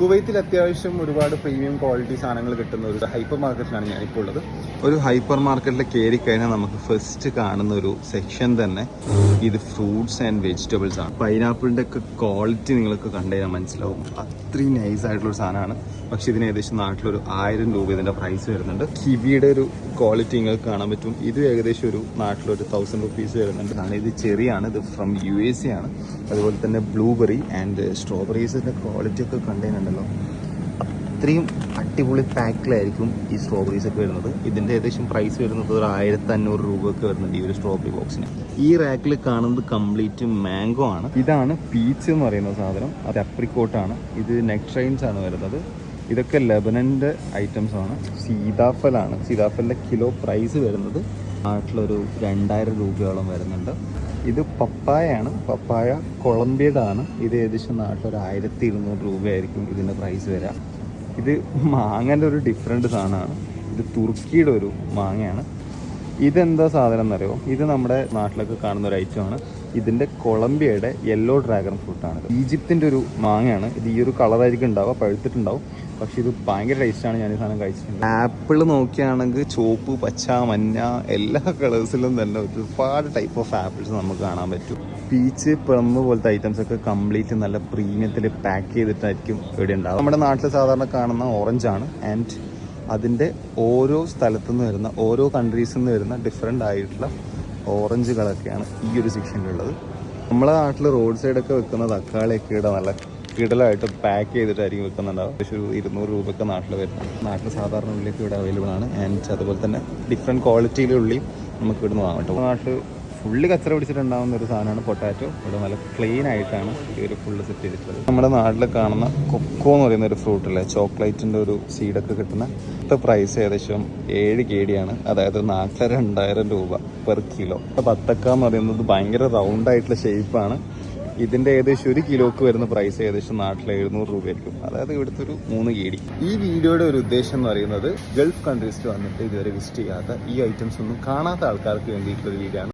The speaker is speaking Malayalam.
കുവൈത്തിൽ അത്യാവശ്യം ഒരുപാട് പ്രീമിയം ക്വാളിറ്റി സാധനങ്ങൾ കിട്ടുന്ന ഒരു ഹൈപ്പർ മാർക്കറ്റിലാണ് ഞാനിപ്പോൾ ഉള്ളത്. ഒരു ഹൈപ്പർ മാർക്കറ്റിൽ കയറി കഴിഞ്ഞാൽ നമുക്ക് ഫസ്റ്റ് കാണുന്ന ഒരു സെക്ഷൻ തന്നെ ഇത് ഫ്രൂട്ട്സ് ആൻഡ് വെജിറ്റബിൾസ് ആണ്. പൈനാപ്പിളിൻ്റെ ഒക്കെ ക്വാളിറ്റി നിങ്ങൾക്ക് കണ്ടു കഴിഞ്ഞാൽ മനസ്സിലാവും. അത്രയും നൈസ് ആയിട്ടുള്ളൊരു സാധനമാണ്. പക്ഷേ ഇതിന് ഏകദേശം നാട്ടിലൊരു 1000 രൂപ ഇതിൻ്റെ പ്രൈസ് വരുന്നുണ്ട്. കിവിയുടെ ഒരു ക്വാളിറ്റി നിങ്ങൾക്ക് കാണാൻ പറ്റും. ഇത് ഏകദേശം ഒരു നാട്ടിലൊരു 1000 റുപ്പീസ് വരുന്നുണ്ട്. ഇത് ചെറിയാണ്, ഇത് ഫ്രം USA ആണ്. അതുപോലെ തന്നെ ബ്ലൂബെറി ആൻഡ് സ്ട്രോബെറീസിൻ്റെ ക്വാളിറ്റി ഒക്കെ കണ്ടുകഴിഞ്ഞുണ്ടല്ലോ, അത്രയും അടിപൊളി പാക്കിലായിരിക്കും ഈ സ്ട്രോബെറീസ് ഒക്കെ വരുന്നത്. ഇതിൻ്റെ ഏകദേശം പ്രൈസ് വരുന്നത് ഒരു 1500 രൂപയൊക്കെ വരുന്നുണ്ട് ഈ ഒരു സ്ട്രോബെറി ബോക്സിന്. ഈ റാക്കിൽ കാണുന്നത് കംപ്ലീറ്റ് മാംഗോ ആണ്. ഇതാണ് പീച്ച് എന്ന് പറയുന്ന സാധനം, അത് അപ്രിക്കോട്ടാണ്. ഇത് നെക്ട്രൈൻസ് ആണ് വരുന്നത്. ഇതൊക്കെ ലെബനൻ്റെ ഐറ്റംസ് ആണ്. സീതാഫലാണ്. സീതാഫലിൻ്റെ കിലോ പ്രൈസ് വരുന്നത് നാട്ടിലൊരു 2000 രൂപയോളം വരുന്നുണ്ട്. ഇത് പപ്പായയാണ്. പപ്പായ കൊളംബിയയുടെ ആണ്. ഇത് ഏകദേശം നാട്ടിലൊരു 1200 രൂപയായിരിക്കും ഇതിൻ്റെ പ്രൈസ് വരിക. ഇത് മാങ്ങൻ്റെ ഒരു ഡിഫറെൻറ്റ് സാധനമാണ്. ഇത് തുർക്കിയുടെ ഒരു മാങ്ങയാണ്. ഇതെന്താ സാധനം എന്നറിയോ? ഇത് നമ്മുടെ നാട്ടിലൊക്കെ കാണുന്ന ഒരു ഐറ്റമാണ്. ഇതിൻ്റെ കൊളംബിയയുടെ യെല്ലോ ഡ്രാഗൺ ഫ്രൂട്ടാണ്. ഈജിപ്തിൻ്റെ ഒരു മാങ്ങയാണ്. ഇത് ഈ ഒരു കളറായിരിക്കും ഉണ്ടാവുക, പഴുത്തിട്ടുണ്ടാവും. പക്ഷെ ഇത് ഭയങ്കര ടേസ്റ്റാണ്. ഞാൻ ഈ സാധനം കഴിച്ചിട്ടുണ്ട്. ആപ്പിൾ നോക്കുകയാണെങ്കിൽ ചുവപ്പ്, പച്ച, മഞ്ഞ എല്ലാ കളേഴ്സിലും തന്നെ ഒരുപാട് ടൈപ്പ് ഓഫ് ആപ്പിൾസ് നമുക്ക് കാണാൻ പറ്റും. പീച്ച്, പ്ലം പോലത്തെ ഐറ്റംസ് ഒക്കെ കംപ്ലീറ്റ് നല്ല പ്രീമിയത്തിൽ പാക്ക് ചെയ്തിട്ടായിരിക്കും ഇവിടെ ഉണ്ടാവും. നമ്മുടെ നാട്ടിൽ സാധാരണ കാണുന്ന ഓറഞ്ചാണ്. ആൻഡ് അതിൻ്റെ ഓരോ സ്ഥലത്തുനിന്ന് വരുന്ന, ഓരോ കൺട്രീസിൽ നിന്ന് വരുന്ന ഡിഫറെൻ്റ് ആയിട്ടുള്ള ഓറഞ്ചുകളൊക്കെയാണ് ഈ ഒരു സെക്ഷനിലുള്ളത്. നമ്മളെ നാട്ടിൽ റോഡ് സൈഡൊക്കെ വെക്കുന്ന തക്കാളിയൊക്കെ ഇവിടെ നല്ല കിടലായിട്ട് പാക്ക് ചെയ്തിട്ടായിരിക്കും വെക്കുന്നുണ്ടാവും. പക്ഷേ ഒരു 200 രൂപയൊക്കെ നാട്ടിൽ വരുന്നത്. നാട്ടിൽ സാധാരണ ഉള്ളിയൊക്കെ ഇവിടെ അവൈലബിൾ ആണ്. ആൻഡ് അതുപോലെ തന്നെ ഡിഫറെൻറ്റ് ക്വാളിറ്റിയിലെ ഉള്ളിയും നമുക്ക് ഇവിടുന്ന് വാങ്ങാം കേട്ടോ. നാട്ടിൽ ഫുള്ള് കച്ചറ പിടിച്ചിട്ടുണ്ടാകുന്ന ഒരു സാധനമാണ് പൊട്ടാറ്റോ. ഇവിടെ നല്ല ക്ലീൻ ആയിട്ടാണ് ഈ ഒരു ഫുള്ള് സെറ്റ് ചെയ്തിട്ടുള്ളത്. നമ്മുടെ നാട്ടിൽ കാണുന്ന കൊക്കോ എന്ന് പറയുന്ന ഒരു ഫ്രൂട്ടില്ലേ, ചോക്ലേറ്റിൻ്റെ ഒരു സീഡൊക്കെ കിട്ടുന്ന പ്രൈസ് ഏകദേശം 7 KD ആണ്. അതായത് നാട്ടിലെ 2000 രൂപ പെർ കിലോ. ബത്തക്ക എന്ന് പറയുന്നത് ഭയങ്കര റൗണ്ടായിട്ടുള്ള ഷേപ്പാണ്. ഇതിൻ്റെ ഏകദേശം 1 കിലോക്ക് വരുന്ന പ്രൈസ് ഏകദേശം നാട്ടിലെ 700 രൂപയായിരിക്കും. അതായത് ഇവിടുത്തെ ഒരു 3 KD. ഈ വീഡിയോയുടെ ഒരു ഉദ്ദേശം എന്ന് പറയുന്നത് ഗൾഫ് കൺട്രീസിൽ വന്നിട്ട് ഇതുവരെ വിസിറ്റ് ചെയ്യാത്ത ഈ ഐറ്റംസ് ഒന്നും കാണാത്ത ആൾക്കാർക്ക് വേണ്ടിയിട്ടുള്ളൊരു വീഡിയോ ആണ്.